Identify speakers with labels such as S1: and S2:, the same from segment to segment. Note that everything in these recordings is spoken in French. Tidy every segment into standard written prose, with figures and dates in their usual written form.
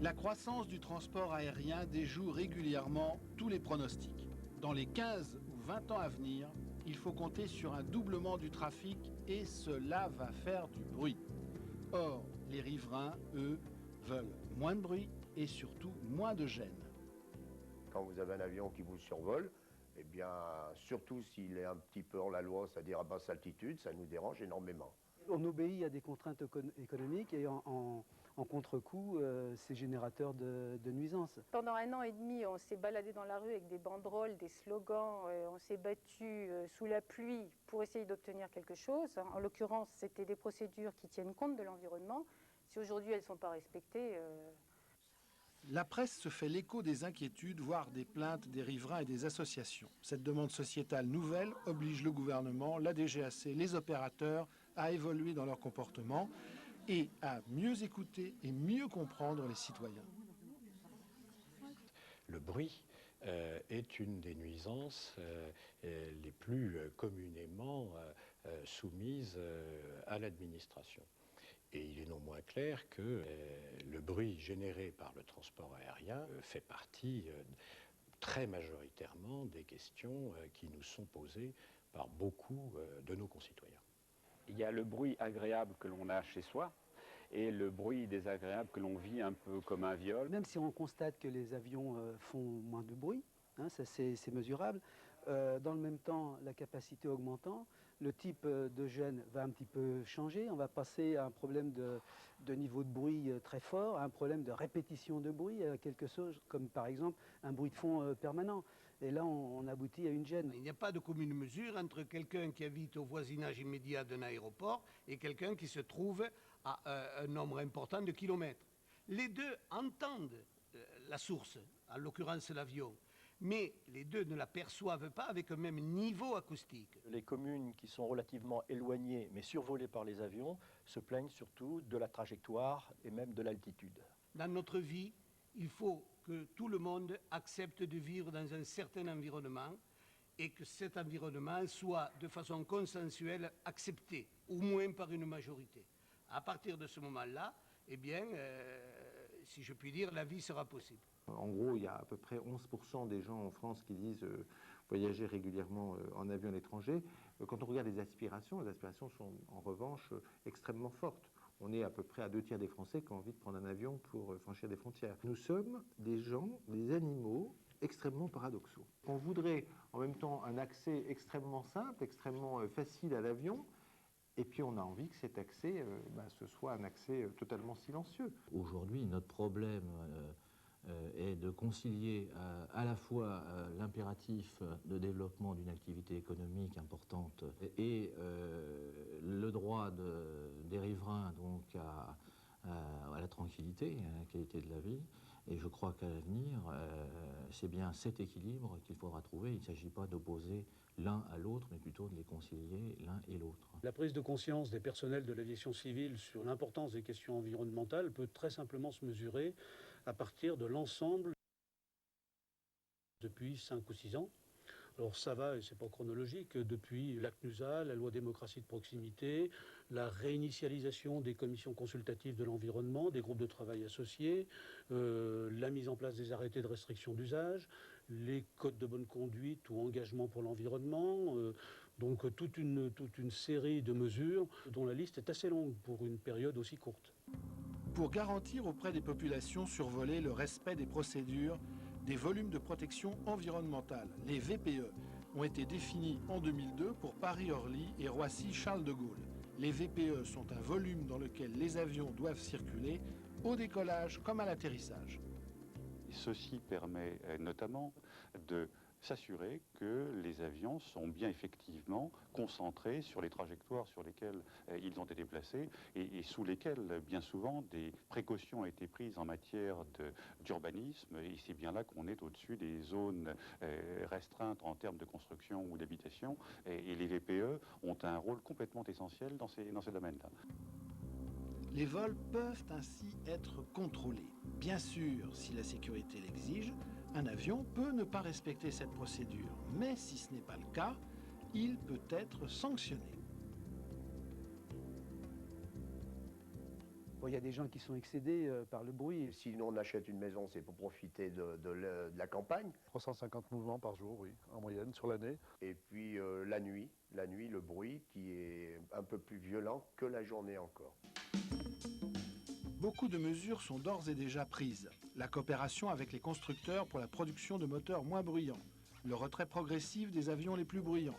S1: La croissance du transport aérien déjoue régulièrement tous les pronostics. Dans les 15 ou 20 ans à venir, il faut compter sur un doublement du trafic et cela va faire du bruit. Or, les riverains, eux, veulent moins de bruit et surtout moins de gêne.
S2: Quand vous avez un avion qui vous survole, eh bien, surtout s'il est un petit peu hors la loi, c'est-à-dire à basse altitude, ça nous dérange énormément.
S3: On obéit à des contraintes économiques et en contre-coup, c'est générateur de nuisances.
S4: Pendant 1 an et demi, on s'est baladé dans la rue avec des banderoles, des slogans, on s'est battu sous la pluie pour essayer d'obtenir quelque chose. En l'occurrence, c'était des procédures qui tiennent compte de l'environnement. Si aujourd'hui elles ne sont pas respectées...
S1: La presse se fait l'écho des inquiétudes, voire des plaintes des riverains et des associations. Cette demande sociétale nouvelle oblige le gouvernement, la DGAC, les opérateurs à évoluer dans leur comportement et à mieux écouter et mieux comprendre les citoyens.
S5: Le bruit est une des nuisances les plus communément soumises à l'administration. Et il est non moins clair que le bruit généré par le transport aérien fait partie très majoritairement des questions qui nous sont posées par beaucoup de nos concitoyens.
S6: Il y a le bruit agréable que l'on a chez soi et le bruit désagréable que l'on vit un peu comme un viol.
S3: Même si on constate que les avions font moins de bruit, hein, ça c'est mesurable, dans le même temps, la capacité augmentant, le type de gêne va un petit peu changer. On va passer à un problème de niveau de bruit très fort, à un problème de répétition de bruit, à quelque chose comme par exemple un bruit de fond permanent. Et là, on aboutit à une gêne.
S7: Il n'y a pas de commune mesure entre quelqu'un qui habite au voisinage immédiat d'un aéroport et quelqu'un qui se trouve à un nombre important de kilomètres. Les deux entendent la source, en l'occurrence l'avion, mais les deux ne la perçoivent pas avec le même niveau acoustique.
S8: Les communes qui sont relativement éloignées mais survolées par les avions se plaignent surtout de la trajectoire et même de l'altitude.
S7: Dans notre vie, il faut que tout le monde accepte de vivre dans un certain environnement et que cet environnement soit de façon consensuelle accepté, au moins par une majorité. À partir de ce moment-là, eh bien, si je puis dire, la vie sera possible.
S9: En gros, il y a à peu près 11% des gens en France qui disent voyager régulièrement en avion à l'étranger. Quand on regarde les aspirations sont en revanche extrêmement fortes. On est à peu près à 2 tiers des Français qui ont envie de prendre un avion pour franchir des frontières. Nous sommes des gens, des animaux extrêmement paradoxaux. On voudrait en même temps un accès extrêmement simple, extrêmement facile à l'avion, et puis on a envie que cet accès, ce soit un accès totalement silencieux.
S10: Aujourd'hui, notre problème est de concilier à la fois l'impératif de développement d'une activité économique importante et le droit des riverains donc à la tranquillité, à la qualité de la vie. Et je crois qu'à l'avenir, c'est bien cet équilibre qu'il faudra trouver. Il ne s'agit pas d'opposer l'un à l'autre, mais plutôt de les concilier l'un et l'autre.
S11: La prise de conscience des personnels de l'aviation civile sur l'importance des questions environnementales peut très simplement se mesurer à partir de l'ensemble depuis 5 ou 6 ans. Alors ça va, et c'est pas chronologique, depuis la CNUSA, la loi démocratie de proximité, la réinitialisation des commissions consultatives de l'environnement, des groupes de travail associés, la mise en place des arrêtés de restriction d'usage, les codes de bonne conduite ou engagement pour l'environnement, donc toute une série de mesures dont la liste est assez longue pour une période aussi courte.
S1: Pour garantir auprès des populations survolées le respect des procédures, des volumes de protection environnementale, les VPE, ont été définis en 2002 pour Paris-Orly et Roissy-Charles de Gaulle. Les VPE sont un volume dans lequel les avions doivent circuler au décollage comme à l'atterrissage.
S12: Ceci permet notamment de s'assurer que les avions sont bien effectivement concentrés sur les trajectoires sur lesquelles ils ont été placés et sous lesquelles, bien souvent, des précautions ont été prises en matière d'urbanisme. Et c'est bien là qu'on est au-dessus des zones restreintes en termes de construction ou d'habitation. Et les VPE ont un rôle complètement essentiel dans ces domaines-là.
S1: Les vols peuvent ainsi être contrôlés. Bien sûr, si la sécurité l'exige, un avion peut ne pas respecter cette procédure. Mais si ce n'est pas le cas, il peut être sanctionné.
S3: Bon, il y a des gens qui sont excédés par le bruit.
S2: Si nous on achète une maison, c'est pour profiter de la campagne.
S13: 350 mouvements par jour, oui, en moyenne, sur l'année.
S2: Et puis la nuit, le bruit qui est un peu plus violent que la journée encore.
S1: Beaucoup de mesures sont d'ores et déjà prises. La coopération avec les constructeurs pour la production de moteurs moins bruyants, le retrait progressif des avions les plus bruyants,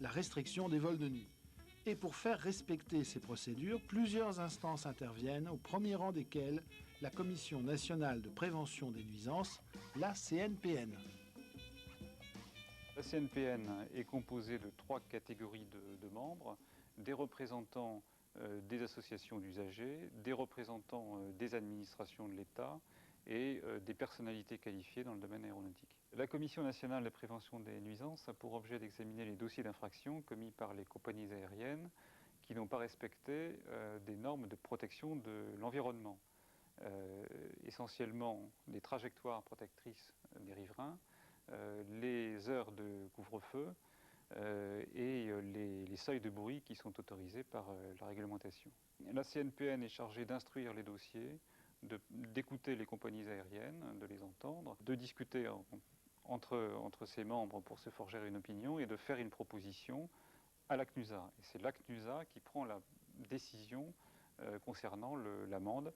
S1: la restriction des vols de nuit. Et pour faire respecter ces procédures, plusieurs instances interviennent, au premier rang desquelles la Commission nationale de prévention des nuisances, la CNPN.
S6: La CNPN est composée de 3 catégories de membres, des représentants des associations d'usagers, des représentants des administrations de l'État et des personnalités qualifiées dans le domaine aéronautique. La Commission nationale de prévention des nuisances a pour objet d'examiner les dossiers d'infraction commis par les compagnies aériennes qui n'ont pas respecté des normes de protection de l'environnement. Essentiellement les trajectoires protectrices des riverains, les heures de couvre-feu et les seuils de bruit qui sont autorisés par la réglementation. La CNPN est chargée d'instruire les dossiers, d'écouter les compagnies aériennes, de les entendre, de discuter entre ses membres pour se forger une opinion et de faire une proposition à la CNUSA. Et c'est la CNUSA qui prend la décision concernant l'amende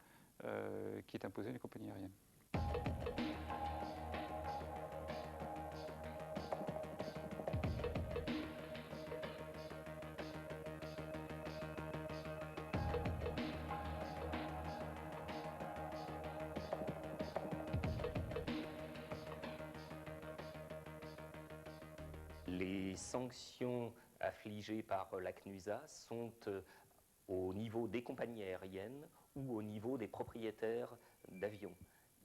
S6: qui est imposée aux compagnies aériennes.
S14: Les sanctions affligées par la CNUSA sont au niveau des compagnies aériennes ou au niveau des propriétaires d'avions.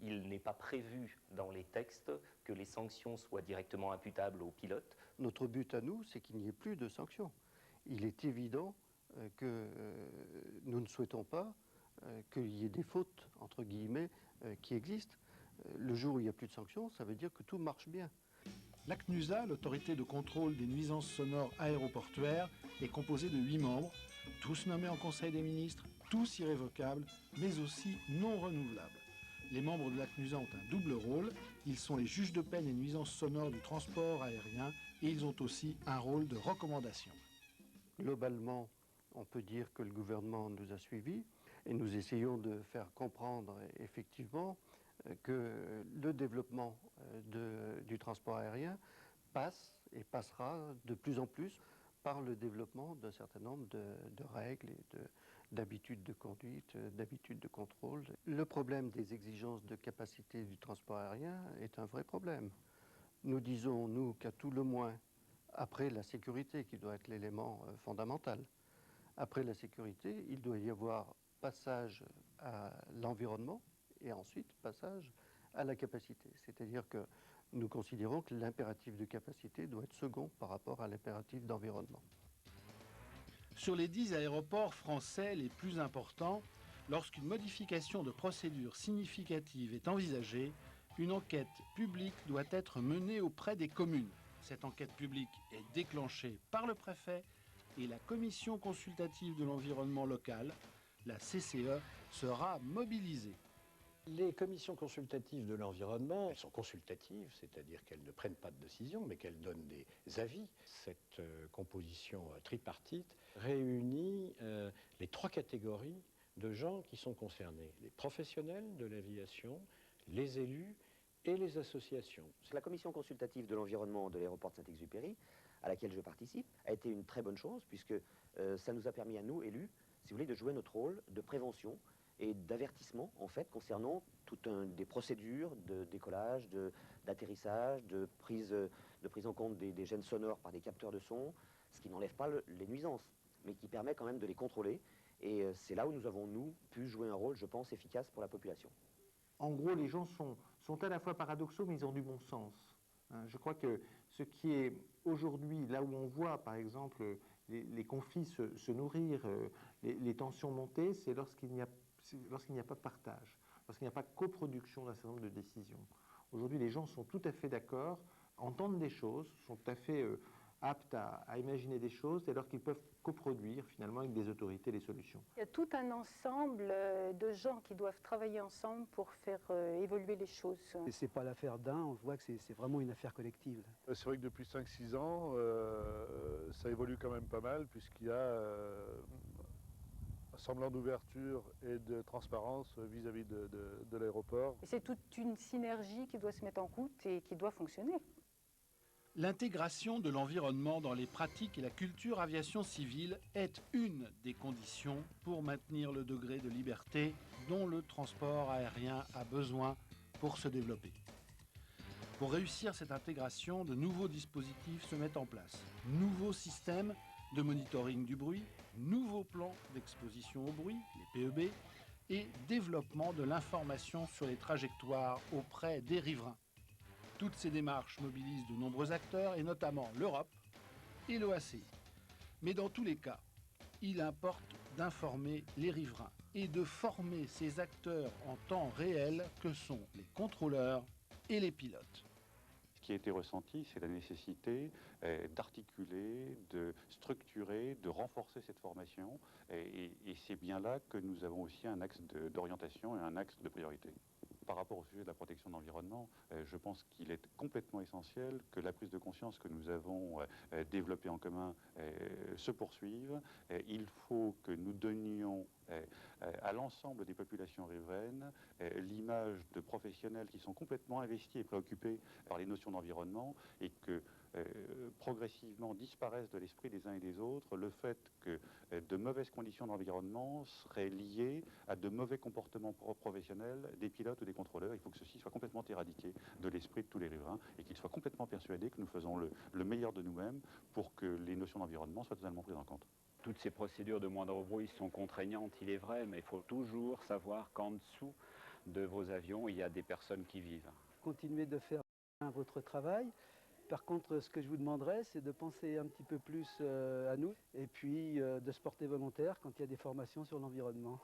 S14: Il n'est pas prévu dans les textes que les sanctions soient directement imputables aux pilotes.
S15: Notre but à nous, c'est qu'il n'y ait plus de sanctions. Il est évident que nous ne souhaitons pas qu'il y ait des fautes, entre guillemets, qui existent. Le jour où il n'y a plus de sanctions, ça veut dire que tout marche bien.
S1: La CNUSA, l'autorité de contrôle des nuisances sonores aéroportuaires, est composée de 8 membres, tous nommés en Conseil des ministres, tous irrévocables, mais aussi non renouvelables. Les membres de la CNUSA ont un double rôle. Ils sont les juges de peine et nuisances sonores du transport aérien et ils ont aussi un rôle de recommandation.
S15: Globalement, on peut dire que le gouvernement nous a suivis et nous essayons de faire comprendre effectivement que le développement du transport aérien passe et passera de plus en plus par le développement d'un certain nombre de règles et d'habitudes de conduite, d'habitudes de contrôle. Le problème des exigences de capacité du transport aérien est un vrai problème. Nous disons, nous, qu'à tout le moins, après la sécurité, qui doit être l'élément fondamental, après la sécurité, il doit y avoir passage à l'environnement, et ensuite passage à la capacité. C'est-à-dire que nous considérons que l'impératif de capacité doit être second par rapport à l'impératif d'environnement.
S1: Sur les 10 aéroports français les plus importants, lorsqu'une modification de procédure significative est envisagée, une enquête publique doit être menée auprès des communes. Cette enquête publique est déclenchée par le préfet et la Commission consultative de l'environnement local, la CCE, sera mobilisée.
S5: Les commissions consultatives de l'environnement, elles sont consultatives, c'est-à-dire qu'elles ne prennent pas de décision, mais qu'elles donnent des avis. Cette composition tripartite réunit les 3 catégories de gens qui sont concernés. Les professionnels de l'aviation, les élus et les associations.
S16: La commission consultative de l'environnement de l'aéroport de Saint-Exupéry, à laquelle je participe, a été une très bonne chose, puisque ça nous a permis à nous, élus, si vous voulez, de jouer notre rôle de prévention et d'avertissement, en fait, concernant toutes des procédures de décollage, d'atterrissage, de prise en compte des gènes sonores par des capteurs de son, ce qui n'enlève pas les nuisances, mais qui permet quand même de les contrôler. Et c'est là où nous avons, nous, pu jouer un rôle, je pense, efficace pour la population.
S9: En gros, les gens sont à la fois paradoxaux, mais ils ont du bon sens. Je crois que ce qui est aujourd'hui, là où on voit, par exemple, les conflits se nourrir, les tensions monter, c'est lorsqu'il n'y a pas de partage, lorsqu'il n'y a pas de coproduction d'un certain nombre de décisions. Aujourd'hui, les gens sont tout à fait d'accord, entendent des choses, sont tout à fait aptes à imaginer des choses dès lors qu'ils peuvent coproduire finalement avec des autorités les solutions.
S4: Il y a tout un ensemble de gens qui doivent travailler ensemble pour faire évoluer les choses.
S3: Et c'est pas l'affaire d'un, on voit que c'est vraiment une affaire collective.
S13: C'est vrai que depuis 5-6 ans, ça évolue quand même pas mal, puisqu'il y a un semblant d'ouverture et de transparence vis-à-vis de l'aéroport.
S4: Et c'est toute une synergie qui doit se mettre en route et qui doit fonctionner.
S1: L'intégration de l'environnement dans les pratiques et la culture aviation civile est une des conditions pour maintenir le degré de liberté dont le transport aérien a besoin pour se développer. Pour réussir cette intégration, de nouveaux dispositifs se mettent en place. Nouveaux systèmes de monitoring du bruit, nouveaux plans d'exposition au bruit, les PEB, et développement de l'information sur les trajectoires auprès des riverains. Toutes ces démarches mobilisent de nombreux acteurs, et notamment l'Europe et l'OACI. Mais dans tous les cas, il importe d'informer les riverains et de former ces acteurs en temps réel que sont les contrôleurs et les pilotes.
S12: Ce qui a été ressenti, c'est la nécessité d'articuler, de structurer, de renforcer cette formation. Et c'est bien là que nous avons aussi un axe d'orientation et un axe de priorité. Par rapport au sujet de la protection de l'environnement, je pense qu'il est complètement essentiel que la prise de conscience que nous avons développée en commun se poursuive. Il faut que nous donnions à l'ensemble des populations riveraines l'image de professionnels qui sont complètement investis et préoccupés par les notions d'environnement, et que progressivement disparaissent de l'esprit des uns et des autres le fait que de mauvaises conditions d'environnement seraient liées à de mauvais comportements professionnels des pilotes ou des contrôleurs. Il faut que ceci soit complètement éradiqué de l'esprit de tous les riverains et qu'ils soient complètement persuadés que nous faisons le meilleur de nous-mêmes pour que les notions d'environnement soient totalement prises en compte.
S17: Toutes ces procédures de moindre bruit sont contraignantes, il est vrai, mais il faut toujours savoir qu'en dessous de vos avions, il y a des personnes qui vivent.
S3: Continuez de faire votre travail. Par contre, ce que je vous demanderais, c'est de penser un petit peu plus à nous et puis de se porter volontaire quand il y a des formations sur l'environnement.